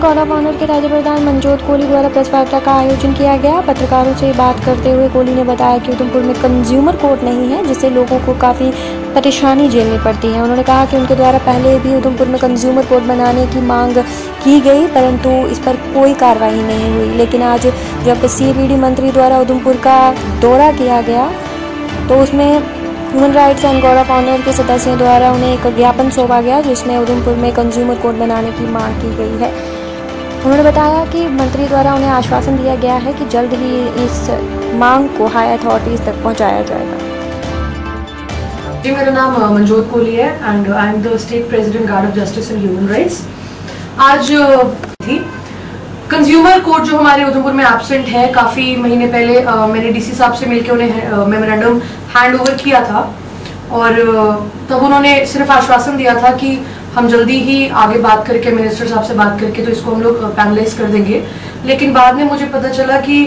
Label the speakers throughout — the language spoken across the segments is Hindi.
Speaker 1: गार्ड ऑफ ऑनर के राज्य प्रधान मनजोत कोहली द्वारा प्रेस वार्ता का आयोजन किया गया। पत्रकारों से बात करते हुए कोहली ने बताया कि उधमपुर में कंज्यूमर कोर्ट नहीं है, जिससे लोगों को काफ़ी परेशानी झेलनी पड़ती है। उन्होंने कहा कि उनके द्वारा पहले भी उधमपुर में कंज्यूमर कोर्ट बनाने की मांग की गई, परंतु इस पर कोई कार्रवाई नहीं हुई। लेकिन आज जब CBD मंत्री द्वारा उधमपुर का दौरा किया गया तो उसमें human rights and guard of honour के सदस्यों द्वारा उन्हें एक ज्ञापन सौंपा गया, जिसमें उधमपुर में कंज्यूमर कोर्ट बनाने की मांग की गई है। उन्होंने बताया कि मंत्री द्वारा उन्हें आश्वासन दिया गया है कि जल्द ही इस मांग को हाई अथॉरिटीज़ तक पहुंचाया जाएगा।
Speaker 2: जी, मेरा नाम मनजोत कोहली है and I am the state president guard of justice and human rights. आज थी कंज्यूमर कोर्ट जो हमारे उधमपुर में एब्सेंट है। काफ़ी महीने पहले मैंने DC साहब से मिलकर उन्हें मेमोरेंडम हैंड ओवर किया था और तब उन्होंने सिर्फ आश्वासन दिया था कि हम जल्दी ही आगे बात करके मिनिस्टर साहब से बात करके तो इसको हम लोग पैनलाइज कर देंगे। लेकिन बाद में मुझे पता चला कि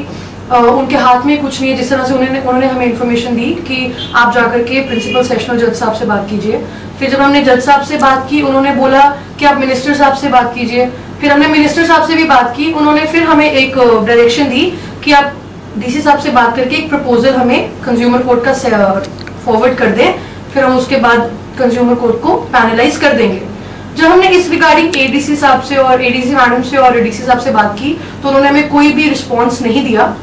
Speaker 2: उनके हाथ में कुछ नहीं है। जिस तरह से उन्होंने हमें इन्फॉर्मेशन दी कि आप जाकर के प्रिंसिपल सेशनल जज साहब से बात कीजिए। फिर जब हमने जज साहब से बात की, उन्होंने बोला कि आप मिनिस्टर साहब से बात कीजिए। फिर हमने मिनिस्टर साहब से भी बात की, उन्होंने फिर हमें एक डायरेक्शन दी कि आप DC साहब से बात करके एक प्रपोजल हमें कंज्यूमर कोर्ट का फॉरवर्ड कर दें, फिर हम उसके बाद कंज्यूमर कोर्ट को पैनलाइज कर देंगे। जब हमने इस रिगार्डिंग ADC साहब से और ADC मैडम से और DC साहब से बात की तो उन्होंने हमें कोई भी रिस्पॉन्स नहीं दिया।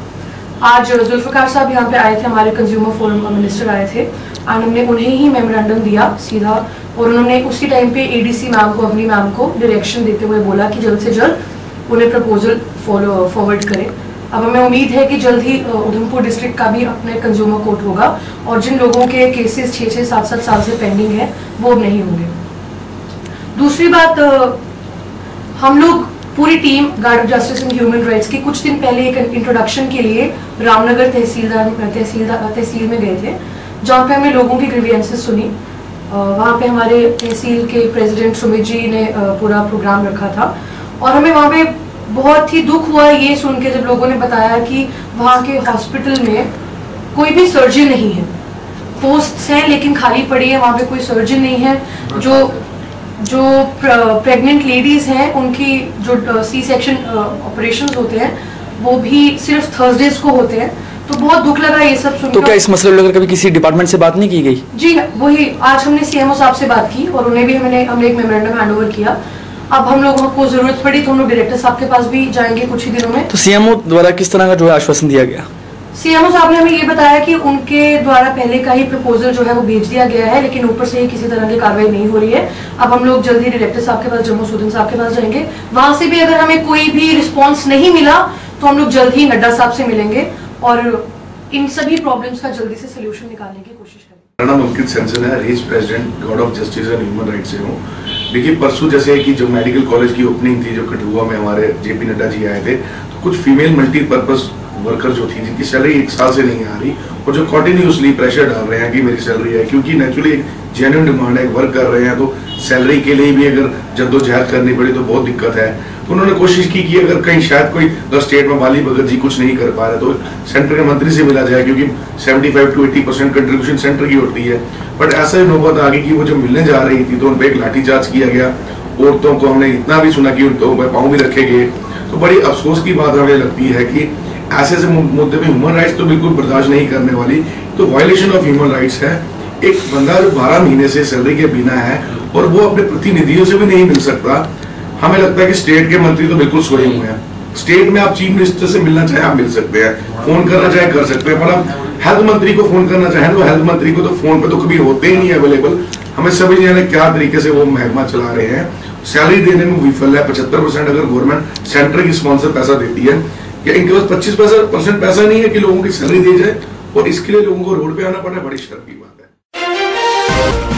Speaker 2: आज जुल्फिकार साहब यहाँ पे आए थे, हमारे कंज्यूमर फोरम मिनिस्टर आए थे एंड हमने उन्हें ही मेमोरेंडम दिया सीधा, और उन्होंने उसी टाइम पे ADC मैम को, अपनी मैम को डायरेक्शन देते हुए बोला कि जल्द से जल्द उन्हें प्रपोजल फॉरवर्ड करें। अब हमें उम्मीद है कि जल्द ही उधमपुर डिस्ट्रिक्ट का भी अपने कंज्यूमर कोर्ट होगा और जिन लोगों के केसेस 6-6, 7-7 साल से पेंडिंग है वो अब नहीं होंगे। दूसरी बात, हम लोग पूरी team guard of justice and human rights की कुछ दिन पहले एक इंट्रोडक्शन के लिए रामनगर तहसील में गए थे, जहाँ पे हमने लोगों की ग्रीवियंसेस सुनी। वहाँ पे हमारे तहसील के प्रेसिडेंट सुमित जी ने पूरा प्रोग्राम रखा था और हमें वहाँ पे बहुत ही दुख हुआ ये सुन के जब लोगों ने बताया कि वहाँ के हॉस्पिटल में कोई भी सर्जन नहीं है। पोस्ट्स हैं लेकिन खाली पड़ी है, वहाँ पे कोई सर्जन नहीं है। जो प्रेग्नेंट लेडीज हैं उनकी जो C-सेक्शन ऑपरेशंस होते हैं वो भी सिर्फ थर्सडेज को होते हैं। तो बहुत दुख लगा ये सब सुनकर।
Speaker 3: तो क्या इस मसले को लेकर कभी किसी डिपार्टमेंट से बात नहीं की गई?
Speaker 2: जी वही, आज हमने CMO साहब से बात की और उन्हें भी हमने एक मेमोरेंडम हैंड ओवर किया। अब हम लोगों को जरूरत पड़ी तो हम लोग डायरेक्टर साहब के पास भी जाएंगे कुछ ही दिनों में।
Speaker 3: तो CMO द्वारा किस तरह का जो है आश्वासन दिया गया?
Speaker 2: CMO साहब ने हमें ये बताया कि उनके द्वारा पहले का ही प्रपोजल जो है वो भेज दिया गया है, लेकिन ऊपर से ही किसी तरह की कार्रवाई नहीं हो रही है। अब हम लोग जल्दी डायरेक्टर साहब के पास, जम्मू सूदन साहब के पास जाएंगे। वहां से भी अगर हमें कोई भी रिस्पॉन्स नहीं मिला तो हम लोग जल्द ही नड्डा साहब से मिलेंगे और इन सभी प्रॉब्लम्स का जल्दी से सोल्यूशन निकालने की कोशिश करेंगे।
Speaker 4: मेरा नाम अंकित सेंसन है, रीज president guard of justice and human rights से हूँ। देखिए, परसों जैसे कि जो मेडिकल कॉलेज की ओपनिंग थी, जो कठुआ में हमारे JP नड्डा जी आए थे, तो कुछ फीमेल मल्टीपर्पज वर्कर जो थी जिनकी सैलरी 1 साल से नहीं आ रही और जो कंटिन्यूसली प्रेशर डाल रहे हैं कि मेरी सैलरी है, क्योंकि नेचुरली एक जेन्युइन डिमांड है, वर्क कर रहे हैं तो सैलरी के लिए भी अगर जद्दोजहद करनी पड़ी तो बहुत दिक्कत है। तो उन्होंने कोशिश की कि अगर कहीं शायद कोई स्टेट में बाली भगत जी कुछ नहीं कर पा रहे तो सेंटर के मंत्री से मिला जाए, क्योंकि 75 to 80% कंट्रीब्यूशन सेंटर की होती है। बट ऐसा ही नौबत आ गई कि वो जो मिलने जा रही थी तो उन पर एक लाठीचार्ज किया गया। औरतों को हमने इतना भी सुना कि उनको पाँव भी रखे गए। तो बड़ी अफसोस की बात हमें लगती है कि ऐसे मुद्दे में ह्यूमन राइट्स तो बिल्कुल बर्दाश्त नहीं करने वाली। तो वायलेशन ऑफ ह्यूमन राइट्स है। एक बंदा जो 12 महीने से सैलरी के बिना है और वो अपने प्रतिनिधियों से भी नहीं मिल सकता। हमें लगता है कि स्टेट के मंत्री तो बिल्कुल सोए हुए हैं। स्टेट में आप चीफ मिनिस्टर से मिलना चाहे आप मिल सकते हैं, फोन करना चाहे कर सकते हैं, पर आप हेल्थ मंत्री को फोन करना चाहें तो हेल्थ मंत्री को तो फोन पे तो कभी होते ही नहीं अवेलेबल। हमें समझ नहीं आ रहा क्या तरीके से वो महकमा चला रहे हैं। सैलरी देने में विफल है। 75% अगर गवर्नमेंट सेंटर की स्पॉन्सर पैसा देती है, या इनके पास 25% पैसा नहीं है कि लोगों की सैलरी दी जाए, और इसके लिए लोगों को रोड पे आना पड़े, बड़ी शर्म की बात है।